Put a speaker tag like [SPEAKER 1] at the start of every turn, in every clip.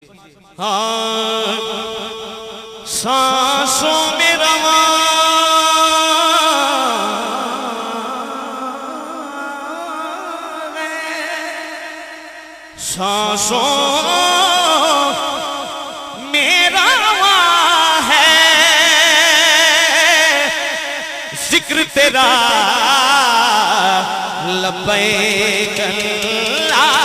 [SPEAKER 1] हाँ सांसों में रवा सांसों में रवा है जिक्र तेरा लब्बैक अल्लाह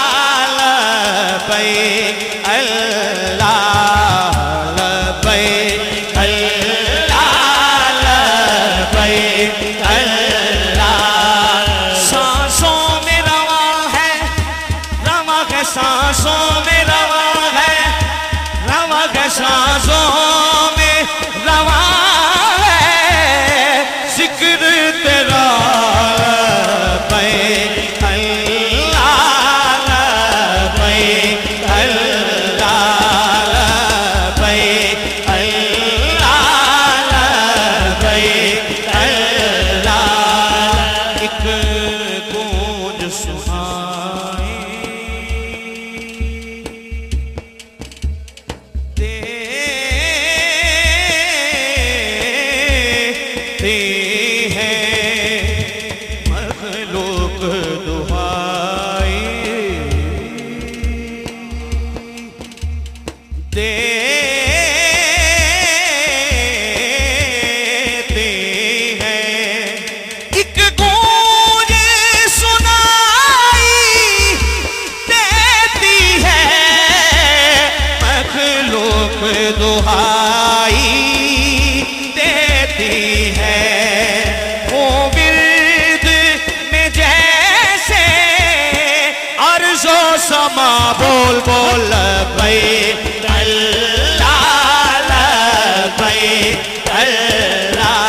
[SPEAKER 1] लब्बैक अल्लाह लब्बैक अल्लाह लब्बैक अल्लाह। सांसों में रवा है सांसों में रवा है सांसों में रवा है जिक्र तेरा लब्बैक अल्लाह लब्बैक अल्लाह लब्बैक अल्लाह लब्बैक अल्लाह। एक गूंज सुनाई दुहाई देती है वो विर्द में जैसे अर्ज़ो समा बोल बोल लब्बैक अल्लाह लब्बैक अल्लाह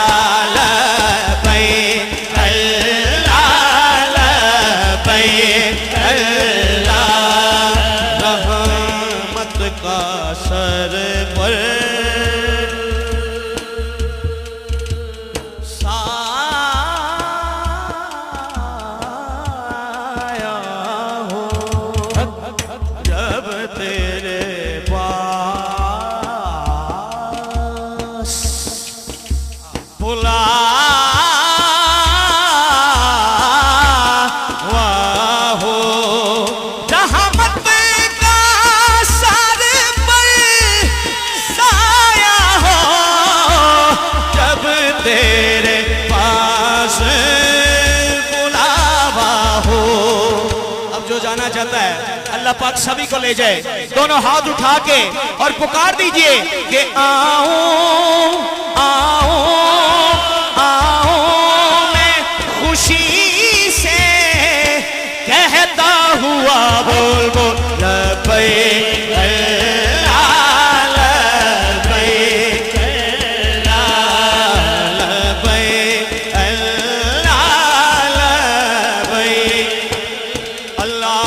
[SPEAKER 1] लब्बैक अल्लाह लब्बैक अल्लाह। रहमत का सर पर साया हो जब तेरे पास बुलावा हो। रहमत का सर पर साया हो जब तेरे पास बुलावा हो। अब जो जाना चाहता है अल्लाह पाक सभी को ले जाए, दोनों हाथ उठा के और पुकार दीजिए कि आओ आओ आओ मैं खुशी से कहता हुआ बोल बोल लब्बैक अल्लाह लब्बैक अल्लाह लब्बैक अल्लाह लब्बैक अल्लाह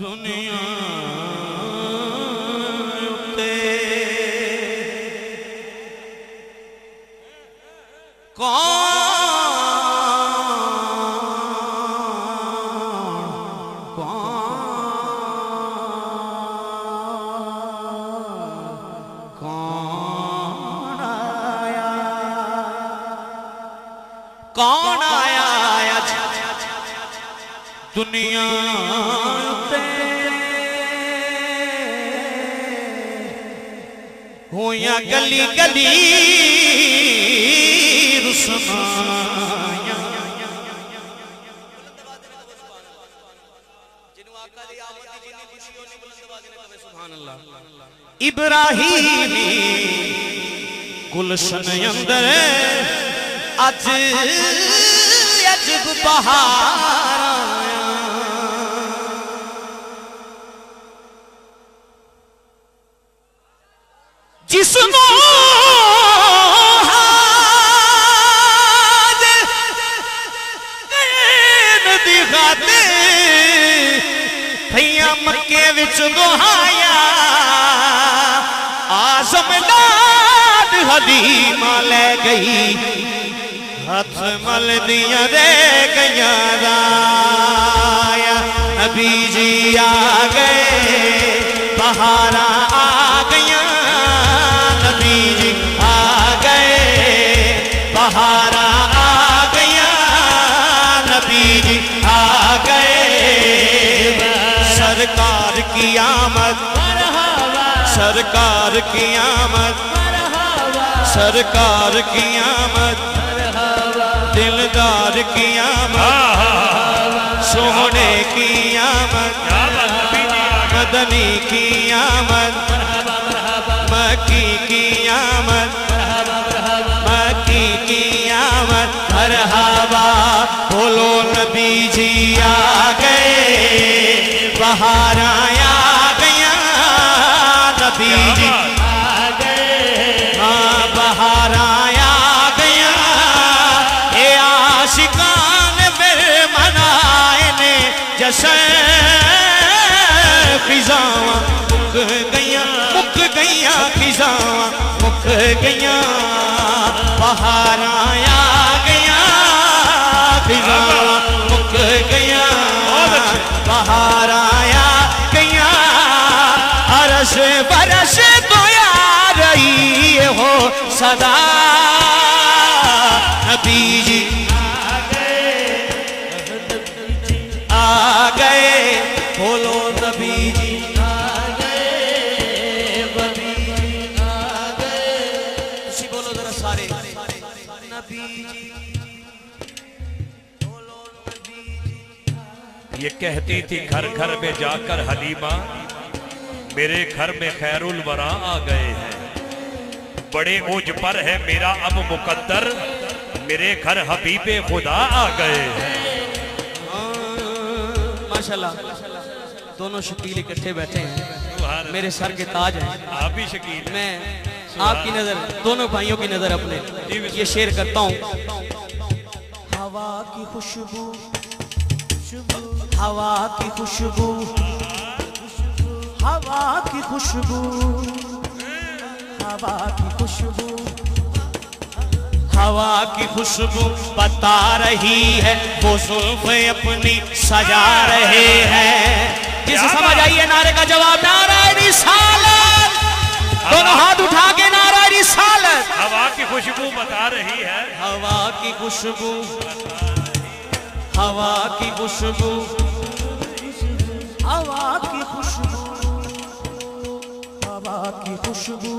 [SPEAKER 1] दुनिया उते कौन आया दुनिया पे हो या गली गली रुसवाया। इब्राहिमी गुलशन अंदर अज अजब बहार आया। जिसनो दिखाते भैया मक्के विच दुहाया आजम लाड हलीमा ले गई हथ मल दिया दे गया राया। नबी जी आ गए बहारा आ गया नबी जी आ गए बहारा आ गया नबी जी आ गए। सरकार की आमद सरकार की आमद सरकार की आमद दिलदार की आमद सोने की आमद मदनी की आमद मक्की की आमद मक्की की आमद मरहबा बोलो नबी जी आ गए बहार आया गया नबी जी आ गए हाँ बहार आया गया। ए आशिकान मेरे मनाए ने जैसे खिजावा मुक गईया खिजावा मुक गईया बहार आया गया खिजावा मुक गया बहार आया गया। अरश बरस तो आ रही हो सदा नबी जी आ गए बोलो नबी जी आ गए नबी जी आ गए। तुसी बोलो जरा सारे नबी जी बोलो नबी जी।
[SPEAKER 2] ये कहती थी घर घर में जाकर हलीमा मेरे घर में खैरुल वरा आ गए हैं बड़े ओज पर है मेरा अब मुकद्दर मेरे घर हबीबे खुदा आ गए हैं।
[SPEAKER 1] माशाल्लाह दोनों शकील इकट्ठे बैठे हैं मेरे सर के ताज हैं।
[SPEAKER 2] आप भी शकील
[SPEAKER 1] मैं आपकी नजर दोनों भाइयों की नजर अपने ये शेर करता हूँ। हवा की खुशबू हवा की खुशबू हवा की खुशबू हवा की खुशबू हवा की खुशबू बता रही है वो जुल्फ अपनी सजा रहे हैं। जिसे समझ आइए नारे का जवाब नारा रिसालत दोनों हाथ उठा के नारा रिसालत।
[SPEAKER 2] हवा की खुशबू बता रही है
[SPEAKER 1] हवा की खुशबू हवा की खुशबू हवा की खुशबू हवा की खुशबू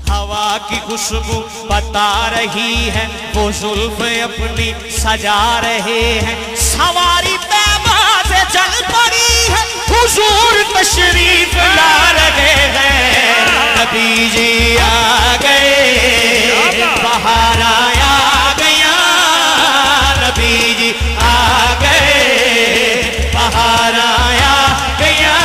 [SPEAKER 1] हवा की खुशबू बता रही है वो जुल्फ अपनी सजा रहे हैं। सवारी तैबा से चल पड़ी है हुजूर तशरीफ ला रहे हैं नबी जी आ गए बहार आया गया नबी जी आ गए बहार आया गया।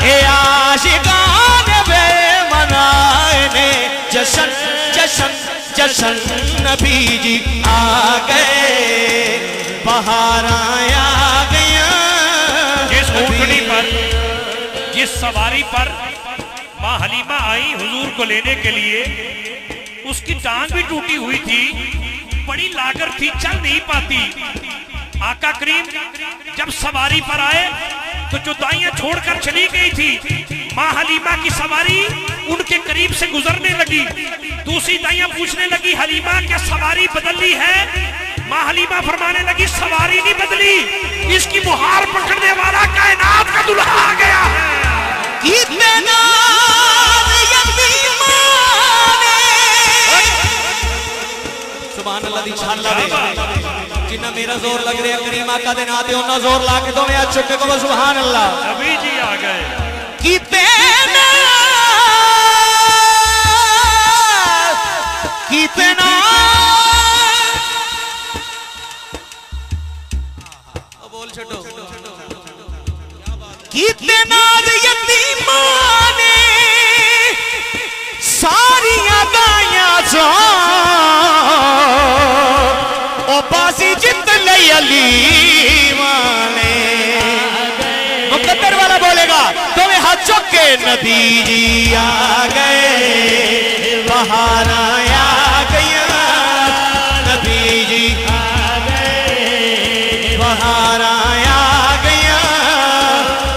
[SPEAKER 1] ए आशिकान बे मनाए ने जशन जशन जशन नबी जी आ गए बहार आया गया।
[SPEAKER 2] जिस ऊँटनी पर जिस सवारी पर माँ हलीमा आई हुजूर को लेने के लिए उसकी टांग भी टूटी हुई थी बड़ी लागर थी चल नहीं पाती। आका करीम जब सवारी पर आए तो जो दाइयां छोड़कर चली गई थी माँ हलीमा की सवारी उनके करीब से गुजरने लगी। दूसरी दाइयां पूछने लगी हलीमा क्या सवारी बदली है? माँ हलीमा फरमाने लगी सवारी नहीं बदली इसकी मुहार पकड़ने वाला कायनात का दुल्हा आ गया है।
[SPEAKER 1] सुभान अल्लाह दी छाला जिन्ना मेरा जोर लग रहा करीम आका दे नाते उन्ना जोर ला के दोवें हाथ चुके को सुभान अल्लाह।
[SPEAKER 2] नबी जी आ गए
[SPEAKER 1] कीते ना बोल छो कीते नाज यतीमां ने सारियां गायां जो ओ बासी जित लई अली माने मुकद्दर वाला बोलेगा तो वे हाथ चुक के नबी जी आ गए बहार आ गया नबी जी आ गए बहार आ गया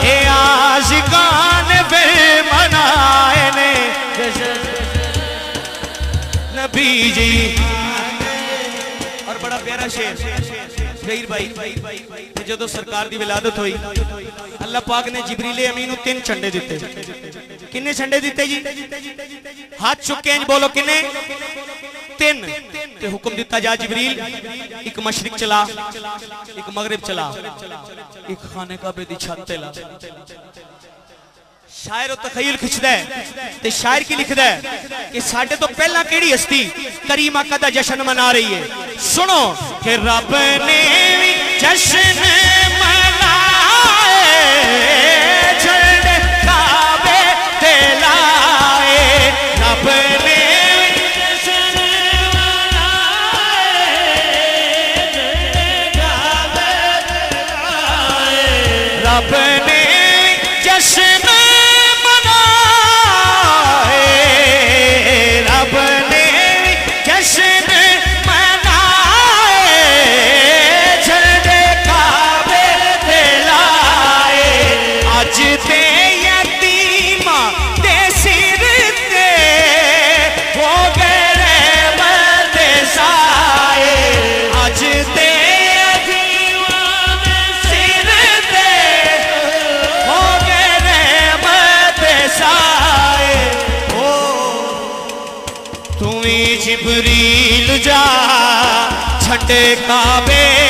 [SPEAKER 1] ए आशिकान फिर मनाए ने नबी जी। और बड़ा प्यारा शेर फकीर भाई जो सरकार की विलादत हुई अल्लाह पाक ने जिबरील अमीन को 3 झंडे दिते। किन्ने झंडे दिते जी? हाथ चुके बोलो किन्ने? 3 ते हुक्म दिता जा जिबरील एक मशरिक चला एक मगरिब चला एक खाने काबे दी छत ते ला। शायर और तखय्युल खिंचदा है ते शायर की लिखदा है कि साडे तो पहला केड़ी हस्ती करीम आका दा जश्न मना रही है। सुनो कि रब ने भी जश्न मनाए झंडे काबे ते लाए रब ने जश्न मनाए झंडे काबे ते लाए रब ने जश्न जिबरील जा झंडे काबे